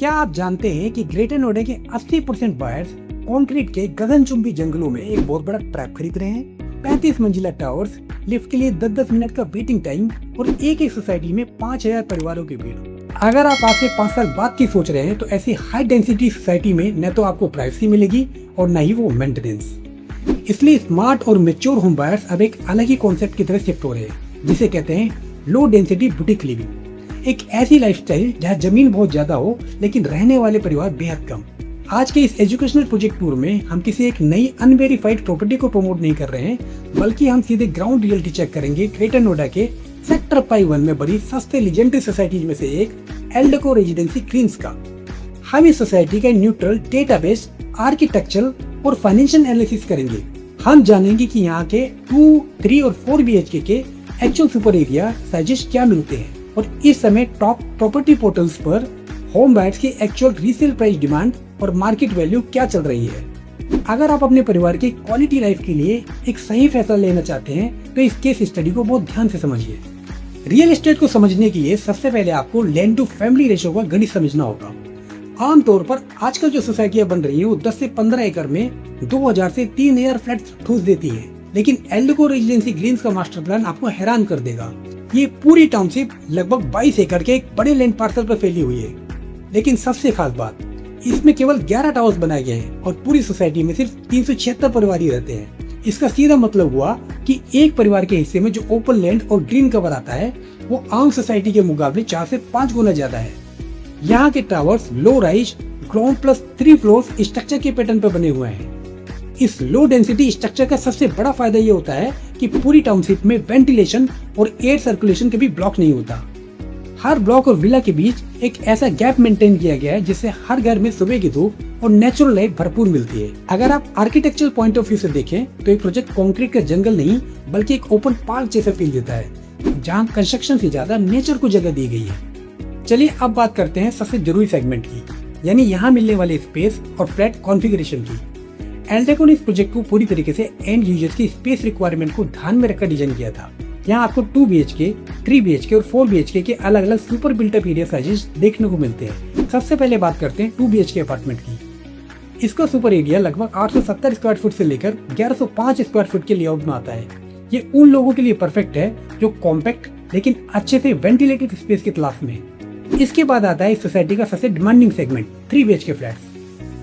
क्या आप जानते हैं कि ग्रेटर नोएडा के 80% बायर्स कंक्रीट के गगनचुंबी जंगलों में एक बहुत बड़ा ट्रैप खरीद रहे हैं। 35 मंजिला टावर्स, लिफ्ट के लिए 10-10 मिनट का वेटिंग टाइम और एक सोसाइटी में 5000 परिवारों की भीड़। अगर आप आज से 5 साल बाद की सोच रहे हैं तो ऐसी हाई डेंसिटी सोसाइटी में न तो आपको प्राइवेसी मिलेगी और न ही वो मेंटेनेंस। इसलिए स्मार्ट और मेच्योर होम बायर्स अब एक अलग ही कॉन्सेप्ट की तरफ शिफ्ट हो रहे हैं, जिसे कहते हैं लो डेंसिटी बुटीक लिविंग। एक ऐसी लाइफस्टाइल जहां जमीन बहुत ज्यादा हो लेकिन रहने वाले परिवार बेहद कम। आज के इस एजुकेशनल प्रोजेक्ट टूर में हम किसी एक नई अनवेरीफाइड प्रॉपर्टी को प्रमोट नहीं कर रहे हैं, बल्कि हम सीधे ग्राउंड रियलिटी चेक करेंगे ग्रेटर नोएडा के सेक्टर पाई 1 में बड़ी सस्ते लीजेंडरी सोसाइटीज में से एक एल्डेको रेजिडेंसी क्वींस का। हम इस सोसाइटी का न्यूट्रल डेटाबेस, आर्किटेक्चरल और फाइनेंशियल एनालिसिस करेंगे। हम जानेंगे कि यहाँ के 2, 3 और 4 BHK के एक्चुअल सुपर एरिया साइजेस क्या मिलते हैं और इस समय टॉप प्रॉपर्टी पोर्टल्स पर होम बायर्स की एक्चुअल रीसेल प्राइस डिमांड और मार्केट वैल्यू क्या चल रही है। अगर आप अपने परिवार की क्वालिटी लाइफ के लिए एक सही फैसला लेना चाहते हैं तो इस केस स्टडी को बहुत ध्यान से समझिए। रियल एस्टेट को समझने के लिए सबसे पहले आपको लैंड टू फैमिली रेशियो का गणित समझना होगा। आमतौर पर आजकल जो सोसाइटियां बन रही है वो 10 से 15 एकड़ में 2000 से 3000 फ्लैट ठूस देती है, लेकिन एल्डेको रेजिडेंसी क्वींस का मास्टर प्लान आपको हैरान कर देगा। ये पूरी टाउनशिप लगभग 22 एकड़ के एक बड़े लैंड पार्सल पर फैली हुई है, लेकिन सबसे खास बात इसमें केवल 11 टावर्स बनाए गए हैं और पूरी सोसाइटी में सिर्फ 376 परिवार ही रहते हैं। इसका सीधा मतलब हुआ कि एक परिवार के हिस्से में जो ओपन लैंड और ग्रीन कवर आता है वो आम सोसाइटी के मुकाबले 4 से 5 गुना ज्यादा है। यहाँ के towers low rise ground plus 3 floors structure के पैटर्न पर बने हुए हैं। इस लो डेंसिटी स्ट्रक्चर का सबसे बड़ा फायदा ये होता है कि पूरी टाउनशिप में वेंटिलेशन और एयर सर्कुलेशन कभी ब्लॉक नहीं होता। हर ब्लॉक और विला के बीच एक ऐसा गैप मेंटेन किया गया है जिससे हर घर में सुबह की धूप और नेचुरल लाइट भरपूर मिलती है। अगर आप आर्किटेक्चरल पॉइंट ऑफ व्यू से देखें तो ये प्रोजेक्ट कंक्रीट का जंगल नहीं बल्कि एक ओपन पार्क जैसा फील देता है, जहाँ कंस्ट्रक्शन से ज्यादा नेचर को जगह दी गई है। चलिए अब बात करते हैं सबसे जरूरी सेगमेंट की, यानी यहाँ मिलने वाले स्पेस और फ्लैट कॉन्फ़िगरेशन की। एल्डेको ने इस प्रोजेक्ट को पूरी तरीके से एंड यूजर्स की स्पेस रिक्वायरमेंट को ध्यान में रखकर डिजाइन किया था। यहाँ आपको 2 BHK, 3 BHK और 4 BHK के अलग अलग सुपर बिल्टअप एरिया साइजेस देखने को मिलते हैं। सबसे पहले बात करते हैं 2 BHK अपार्टमेंट की। इसका सुपर एरिया लगभग 870 स्क्वायर फुट से लेकर 1105 स्क्वायर फुट के लेआउट में आता है। ये उन लोगों के लिए परफेक्ट है जो कॉम्पैक्ट लेकिन अच्छे से वेंटिलेटेड स्पेस की तलाश में है। इसके बाद आता है इस सोसाइटी का सबसे डिमांडिंग सेगमेंट 3 BHK फ्लैट्स।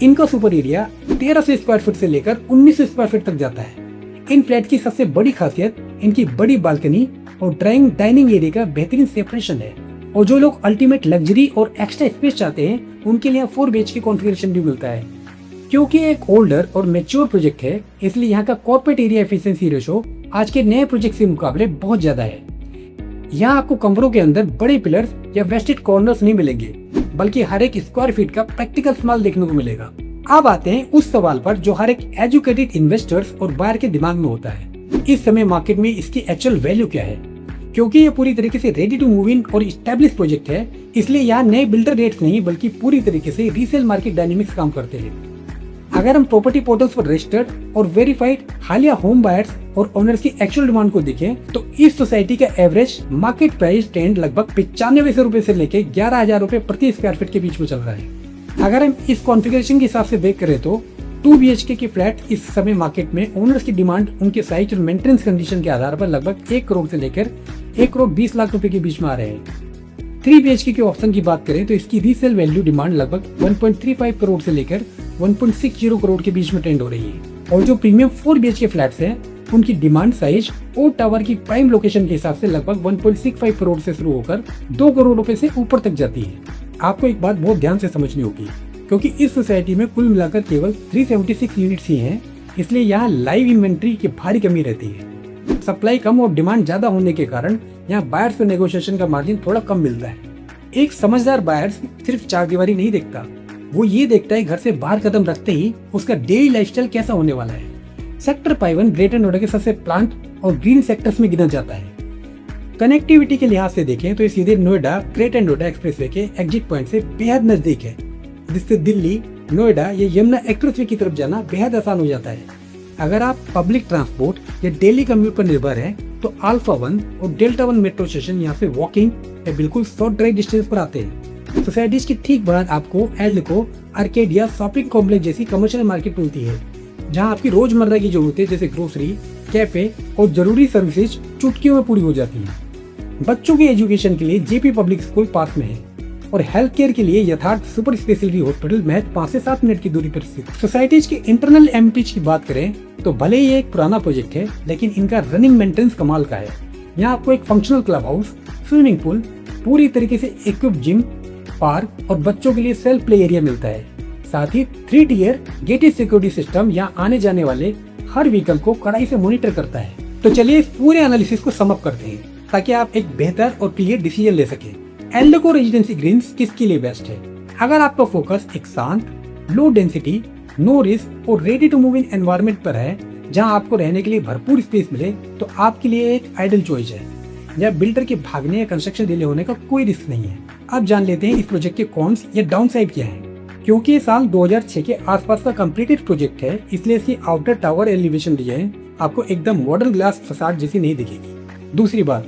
इनका सुपर एरिया 1300 स्क्वायर फुट से लेकर 1900 स्क्वायर फुट तक जाता है। इन फ्लैट की सबसे बड़ी खासियत इनकी बड़ी बालकनी और डाइनिंग एरिया का बेहतरीन सेपरेशन है, और जो लोग अल्टीमेट लग्जरी और एक्स्ट्रा स्पेस चाहते हैं उनके लिए 4 BHK कॉन्फ़िगरेशन भी मिलता है। क्योंकि एक ओल्डर और मेच्योर प्रोजेक्ट है, इसलिए यहाँ का कॉर्पोरेट एरिया एफिशिएंसी रेशो आज के नए प्रोजेक्ट के मुकाबले बहुत ज्यादा है। यहाँ आपको कमरों के अंदर बड़े पिलर्स या वेस्टेड कॉर्नर्स नहीं मिलेंगे, बल्कि हर एक स्क्वायर फीट का प्रैक्टिकल इस्तेमाल देखने को मिलेगा। अब आते हैं उस सवाल पर जो हर एक एजुकेटेड इन्वेस्टर्स और बायर के दिमाग में होता है, इस समय मार्केट में इसकी एक्चुअल वैल्यू क्या है। क्योंकि ये पूरी तरीके से रेडी टू मूव इन और एस्टैब्लिश प्रोजेक्ट है, इसलिए यहाँ नए बिल्डर रेट्स नहीं बल्कि पूरी तरीके से रीसेल मार्केट डायनेमिक्स काम करते हैं। अगर हम प्रॉपर्टी पोर्टल्स पर रजिस्टर्ड और वेरीफाइड हालिया होम बायर्स और ओनर्स की एक्चुअल डिमांड को देखें तो इस सोसाइटी का एवरेज मार्केट प्राइस ट्रेंड लगभग 9500 रुपए से लेकर 11,000 रुपए प्रति स्क्वायर फीट के बीच में चल रहा है। अगर हम इस कॉन्फ़िगरेशन के हिसाब से देख करें तो 2 BHK के फ्लैट इस समय मार्केट में ओनर्स की डिमांड उनके साइज और मेंटेनेंस कंडीशन के आधार पर लगभग 1 करोड़ से लेकर 1 करोड़ 20 लाख रुपए के बीच में आ रहे हैं। 3 BHK के ऑप्शन की बात करें तो इसकी रीसेल वैल्यू डिमांड लगभग 1.35 करोड़ से लेकर 1.60 करोड़ के बीच में ट्रेंड हो रही है, और जो प्रीमियम 4 BHK फ्लैट्स हैं उनकी डिमांड साइज और टावर की प्राइम लोकेशन के हिसाब से लगभग 1.65 करोड़ से शुरू होकर 2 करोड़ रुपए से ऊपर तक जाती है। आपको एक बात बहुत ध्यान से समझनी होगी, क्योंकि इस सोसाइटी में कुल मिलाकर केवल 376 यूनिट्स ही हैं, इसलिए यहाँ लाइव इन्वेंट्री की भारी कमी रहती है। सप्लाई कम और डिमांड ज्यादा होने के कारण यहाँ बायर्स को नेगोशिएशन का मार्जिन थोड़ा कम मिलता है। एक समझदार बायर्स सिर्फ चारदीवारी नहीं देखता, वो ये देखता है घर से बाहर कदम रखते ही उसका डेली लाइफस्टाइल कैसा होने वाला है। सेक्टर पाई 1 ग्रेटर नोएडा के सबसे प्लांट और ग्रीन सेक्टर्स में गिना जाता है। कनेक्टिविटी के लिहाज से देखें तो ये सीधे नोएडा ग्रेटर नोएडा एक्सप्रेसवे के एग्जिट पॉइंट से बेहद नजदीक है, जिससे दिल्ली, नोएडा या यमुना एक्सप्रेसवे की तरफ जाना बेहद आसान हो जाता है। अगर आप पब्लिक ट्रांसपोर्ट या डेली कम्यूट पर निर्भर हैं तो अल्फा 1 और डेल्टा 1 मेट्रो स्टेशन यहाँ से वॉकिंग या बिल्कुल शॉर्ट ड्राइव डिस्टेंस पर आते हैं। सोसाइटीज के ठीक बाहर आपको एल्डको, आर्केडिया, शॉपिंग कॉम्प्लेक्स जैसी कमर्शियल मार्केट मिलती है, जहां आपकी रोजमर्रा की जरूरतें जैसे ग्रोसरी, कैफे और जरूरी सर्विसेज चुटकियों में पूरी हो जाती हैं। बच्चों की एजुकेशन के लिए जेपी पब्लिक स्कूल पास में है और हेल्थ केयर के लिए यथार्थ सुपर स्पेशलिटी हॉस्पिटल महज 5 से 7 मिनट की दूरी पर स्थित। सोसाइटीज के इंटरनल एमिनिटीज की बात करें तो भले ही एक पुराना प्रोजेक्ट है, लेकिन इनका रनिंग मेंटेनेंस कमाल का है। यहाँ आपको एक functional club house, swimming pool, पूरी तरीके से इक्विप्ड जिम, पार्क और बच्चों के लिए सेल्फ प्ले एरिया मिलता है। साथ ही 3 टियर गेटेड सिक्योरिटी सिस्टम यहाँ आने जाने वाले हर व्हीकल को कड़ाई से मॉनिटर करता है। तो चलिए इस पूरे एनालिसिस को सम अप करते हैं ताकि आप एक बेहतर और क्लियर डिसीजन ले सकें। एल्डको रेजिडेंसी ग्रीन्स किसके लिए बेस्ट है? अगर आपका फोकस एक शांत, लो डेंसिटी, नो रिस्क और ready to move in environment पर है, जहां आपको रहने के लिए भरपूर स्पेस मिले, तो आपके लिए एक आइडियल चॉइस है। जब बिल्डर के भागने या कंस्ट्रक्शन डिले होने का कोई रिस्क नहीं है। अब जान लेते हैं इस प्रोजेक्ट के कॉन्स या डाउन साइड क्या है। क्योंकि ये साल 2006 के आसपास का कंप्लीटेड प्रोजेक्ट है, इसलिए इसकी आउटर टावर एलिवेशन डिजाइन आपको एकदम मॉडर्न ग्लास फसाड जैसी नहीं दिखेगी। दूसरी बात,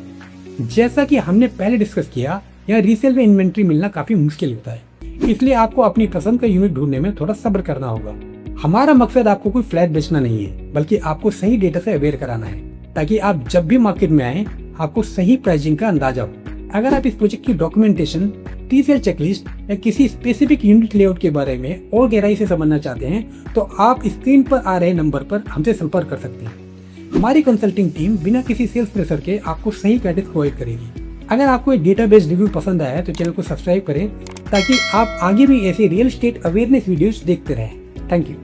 जैसा कि हमने पहले डिस्कस किया, यहाँ रीसेल में इन्वेंट्री मिलना काफी मुश्किल होता है, इसलिए आपको अपनी पसंद का यूनिट ढूंढने में थोड़ा सब्र करना होगा। हमारा मकसद आपको कोई फ्लैट बेचना नहीं है, बल्कि आपको सही डेटा से अवेयर कराना है, ताकि आप जब भी मार्केट में आए आपको सही प्राइसिंग का अंदाजा हो। अगर आप इस प्रोजेक्ट की डॉक्यूमेंटेशन, टीसीएल चेकलिस्ट या किसी स्पेसिफिक यूनिट लेआउट के बारे में और गहराई से समझना चाहते हैं, तो आप स्क्रीन पर आ रहे नंबर पर हमसे संपर्क कर सकते हैं। हमारी कंसल्टिंग टीम बिना किसी सेल्स प्रेशर के आपको सही गाइडेंस प्रोवाइड करेगी। अगर आपको ये डेटाबेस रिव्यू पसंद आया है तो चैनल को सब्सक्राइब करें, ताकि आप आगे भी ऐसे रियल एस्टेट अवेयरनेस वीडियोस देखते रहें। Thank you.